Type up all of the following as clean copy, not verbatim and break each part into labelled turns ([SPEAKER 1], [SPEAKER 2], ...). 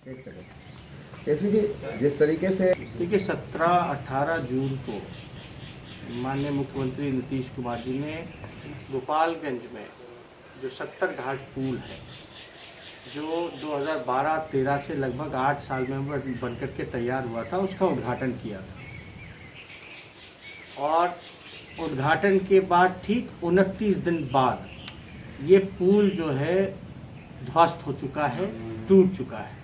[SPEAKER 1] एक second SP जी, जिस तरीके से
[SPEAKER 2] देखिए 17-18 जून को माननीय मुख्यमंत्री नीतीश कुमार जी ने गोपालगंज में जो 70 घाट पुल है, जो 2012-13 से लगभग 8 साल में बनकर के तैयार हुआ था, उसका उद्घाटन किया था। और उद्घाटन के बाद ठीक 29 दिन बाद ये पुल जो है ध्वस्त हो चुका है, टूट चुका है।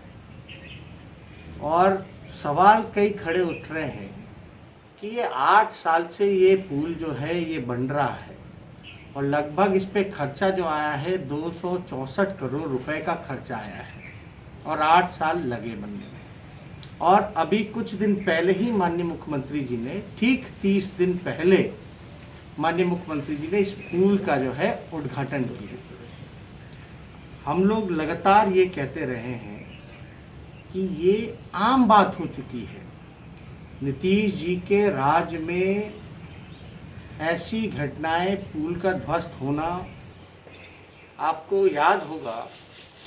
[SPEAKER 2] और सवाल कई खड़े उठ रहे हैं कि ये 8 साल से ये पुल जो है ये बन रहा है और लगभग इस पे खर्चा जो आया है 264 करोड़ रुपए का खर्चा आया है और 8 साल लगे बनने में। और अभी कुछ दिन पहले ही माननीय मुख्यमंत्री जी ने, ठीक 30 दिन पहले माननीय मुख्यमंत्री जी ने इस पुल का जो है उद्घाटन किया। हम लोग लगातार ये कहते रहे हैं कि ये आम बात हो चुकी है। नीतीश जी के राज में ऐसी घटनाएं, पुल का ध्वस्त होना, आपको याद होगा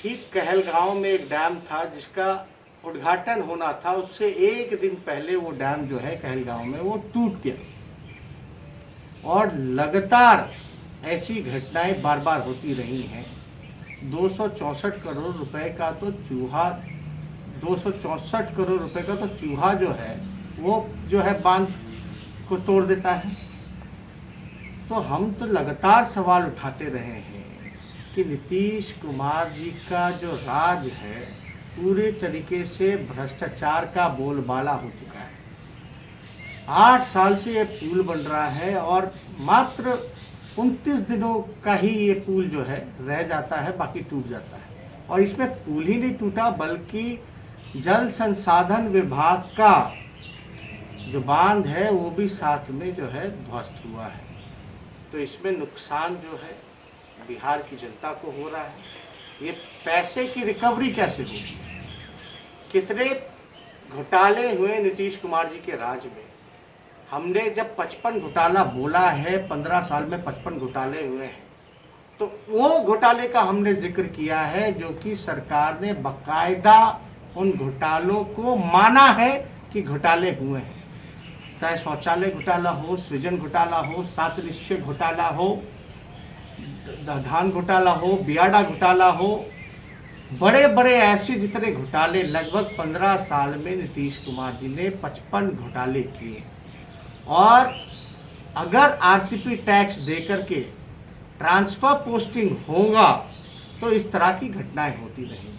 [SPEAKER 2] ठीक कहलगांव में एक डैम था जिसका उद्घाटन होना था, उससे एक दिन पहले वो डैम जो है कहलगांव में वो टूट गया। और लगातार ऐसी घटनाएं बार बार होती रही हैं। 264 करोड़ रुपए का तो चूहा 264 करोड़ रुपए का तो चूहा जो है वो जो है बांध को तोड़ देता है। तो हम तो लगातार सवाल उठाते रहे हैं कि नीतीश कुमार जी का जो राज है पूरे तरीके से भ्रष्टाचार का बोलबाला हो चुका है। 8 साल से ये पुल बन रहा है और मात्र 29 दिनों का ही ये पुल जो है रह जाता है, बाकी टूट जाता है। और इसमें पुल ही नहीं टूटा बल्कि जल संसाधन विभाग का जो बांध है वो भी साथ में जो है ध्वस्त हुआ है। तो इसमें नुकसान जो है बिहार की जनता को हो रहा है। ये पैसे की रिकवरी कैसे होगी? कितने घोटाले हुए नीतीश कुमार जी के राज में। हमने जब 55 घोटाला बोला है, 15 साल में 55 घोटाले हुए हैं, तो वो घोटाले का हमने जिक्र किया है जो कि सरकार ने बाकायदा उन घोटालों को माना है कि घोटाले हुए हैं। चाहे शौचालय घोटाला हो, सृजन घोटाला हो, 7 निश्चय घोटाला हो, धान घोटाला हो, बियाडा घोटाला हो, बड़े बड़े ऐसे जितने घोटाले लगभग 15 साल में नीतीश कुमार जी ने 55 घोटाले किए। और अगर आरसीपी टैक्स देकर के ट्रांसफर पोस्टिंग होगा तो इस तरह की घटनाएं होती रहेंगी।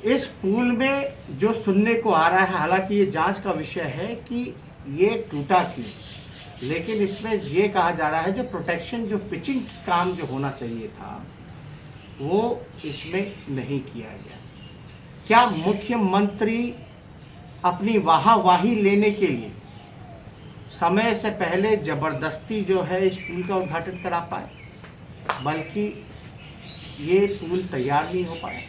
[SPEAKER 2] इस पुल में जो सुनने को आ रहा है, हालांकि ये जांच का विषय है कि ये टूटा क्यों, लेकिन इसमें ये कहा जा रहा है जो प्रोटेक्शन, जो पिचिंग काम जो होना चाहिए था वो इसमें नहीं किया गया। क्या मुख्यमंत्री अपनी वाहवाही लेने के लिए समय से पहले जबरदस्ती जो है इस पुल का उद्घाटन करा पाए, बल्कि ये पुल तैयार नहीं हो पाया।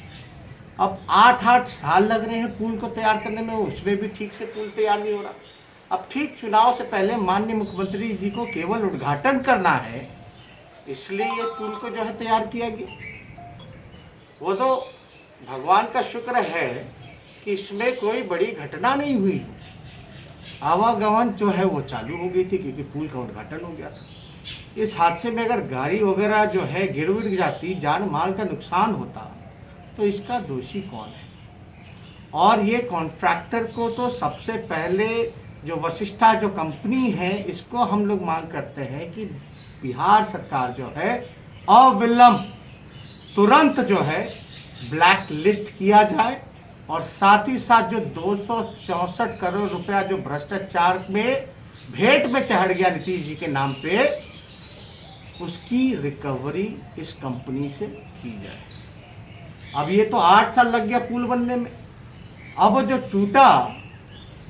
[SPEAKER 2] अब 8-8 साल लग रहे हैं पुल को तैयार करने में, उसमें भी ठीक से पुल तैयार नहीं हो रहा। अब ठीक चुनाव से पहले माननीय मुख्यमंत्री जी को केवल उद्घाटन करना है, इसलिए ये पुल को जो है तैयार किया गया। वो तो भगवान का शुक्र है कि इसमें कोई बड़ी घटना नहीं हुई, आवागमन जो है वो चालू हो गई थी क्योंकि पुल का उद्घाटन हो गया था। इस हादसे में अगर गाड़ी वगैरह जो है गिर जाती, जान माल का नुकसान होता, तो इसका दोषी कौन है? और ये कॉन्ट्रैक्टर को तो सबसे पहले जो वशिष्ठा जो कंपनी है, इसको हम लोग मांग करते हैं कि बिहार सरकार जो है अविलंब तुरंत जो है ब्लैक लिस्ट किया जाए और साथ ही साथ जो 264 करोड़ रुपया जो भ्रष्टाचार में भेंट में चढ़ गया नीतीश जी के नाम पे, उसकी रिकवरी इस कंपनी से की जाए। अब ये तो 8 साल लग गया पुल बनने में, अब जो टूटा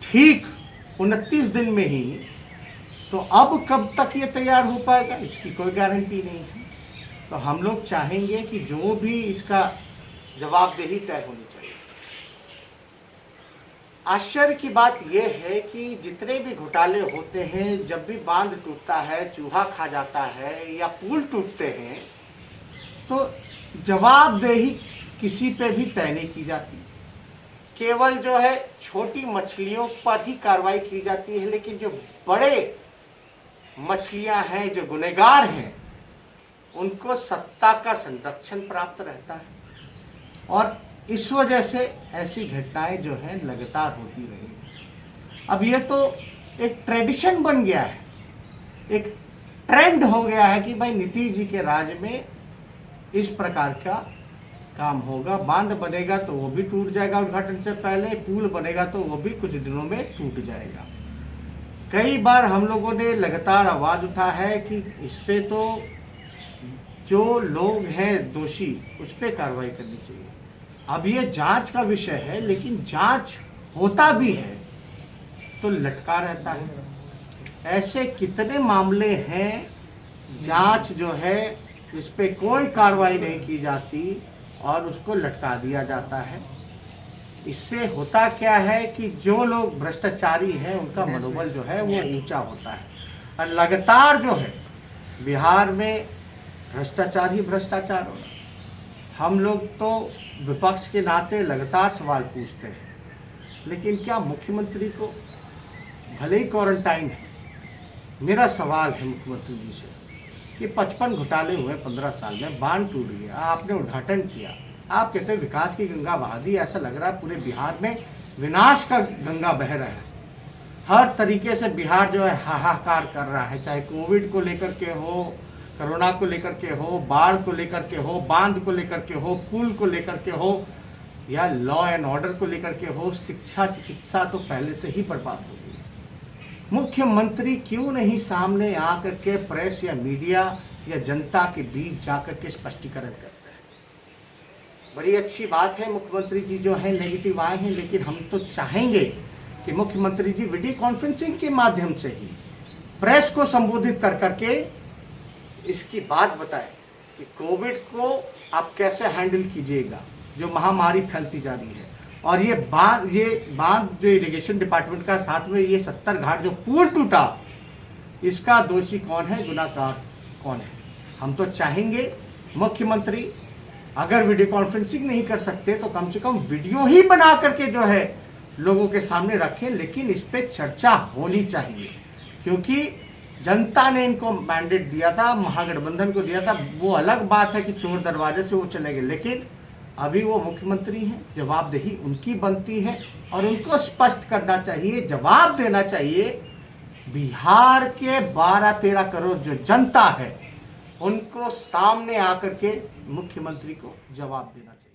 [SPEAKER 2] ठीक 29 दिन में ही, तो अब कब तक ये तैयार हो पाएगा इसकी कोई गारंटी नहीं है। तो हम लोग चाहेंगे कि जो भी इसका जवाबदेही तय होनी चाहिए। आश्चर्य की बात यह है कि जितने भी घोटाले होते हैं, जब भी बांध टूटता है, चूहा खा जाता है या पुल टूटते हैं, तो जवाबदेही किसी पे भी तय नहीं की जाती। केवल जो है छोटी मछलियों पर ही कार्रवाई की जाती है, लेकिन जो बड़े मछलियां हैं, जो गुनहगार हैं, उनको सत्ता का संरक्षण प्राप्त रहता है। और इस वजह से ऐसी घटनाएं जो है लगातार होती रही। अब ये तो एक ट्रेडिशन बन गया है, एक ट्रेंड हो गया है कि भाई नीतीश जी के राज में इस प्रकार का काम होगा। बांध बनेगा तो वो भी टूट जाएगा उद्घाटन से पहले, पुल बनेगा तो वो भी कुछ दिनों में टूट जाएगा। कई बार हम लोगों ने लगातार आवाज उठा है कि इस पे तो जो लोग हैं दोषी, उस पर कार्रवाई करनी चाहिए। अब ये जांच का विषय है, लेकिन जांच होता भी है तो लटका रहता है। ऐसे कितने मामले हैं, जांच जो है इस पे कोई कार्रवाई नहीं की जाती और उसको लटका दिया जाता है। इससे होता क्या है कि जो लोग भ्रष्टाचारी हैं उनका मनोबल जो है वो ऊंचा होता है। और लगातार जो है बिहार में भ्रष्टाचार ही भ्रष्टाचार हो रहा है। हम लोग तो विपक्ष के नाते लगातार सवाल पूछते हैं, लेकिन क्या मुख्यमंत्री को, भले ही क्वारंटाइन है, मेरा सवाल है मुख्यमंत्री जी से कि 55 घोटाले हुए 15 साल में, बांध टूट गया, आपने उद्घाटन किया, आप कहते हैं विकास की गंगा बहा दी, ऐसा लग रहा है पूरे बिहार में विनाश का गंगा बह रहा है। हर तरीके से बिहार जो है हाहाकार कर रहा है, चाहे कोविड को लेकर के हो, कोरोना को लेकर के हो, बाढ़ को लेकर के हो, बांध को लेकर के हो, पुल को लेकर के हो, या लॉ एंड ऑर्डर को लेकर के हो। शिक्षा चिकित्सा तो पहले से ही बर्बाद हो गई। मुख्यमंत्री क्यों नहीं सामने आकर के प्रेस या मीडिया या जनता के बीच जाकर के स्पष्टीकरण करते हैं? बड़ी अच्छी बात है मुख्यमंत्री जी जो है नेगेटिव आए हैं, लेकिन हम तो चाहेंगे कि मुख्यमंत्री जी वीडियो कॉन्फ्रेंसिंग के माध्यम से ही प्रेस को संबोधित कर करके इसकी बात बताएं कि कोविड को आप कैसे हैंडल कीजिएगा, जो महामारी फैलती जा रही है। और ये बांध जो इरिगेशन डिपार्टमेंट का साथ में ये 70 घाट जो पुल टूटा, इसका दोषी कौन है, गुनाहगार कौन है? हम तो चाहेंगे मुख्यमंत्री अगर वीडियो कॉन्फ्रेंसिंग नहीं कर सकते तो कम से कम वीडियो ही बना करके जो है लोगों के सामने रखें, लेकिन इस पे चर्चा होनी चाहिए। क्योंकि जनता ने इनको मैंडेट दिया था, महागठबंधन को दिया था। वो अलग बात है कि चोर दरवाजे से वो चले गए, लेकिन अभी वो मुख्यमंत्री हैं, जवाबदेही उनकी बनती है और उनको स्पष्ट करना चाहिए, जवाब देना चाहिए। बिहार के 12-13 करोड़ जो जनता है उनको सामने आकर के मुख्यमंत्री को जवाब देना चाहिए।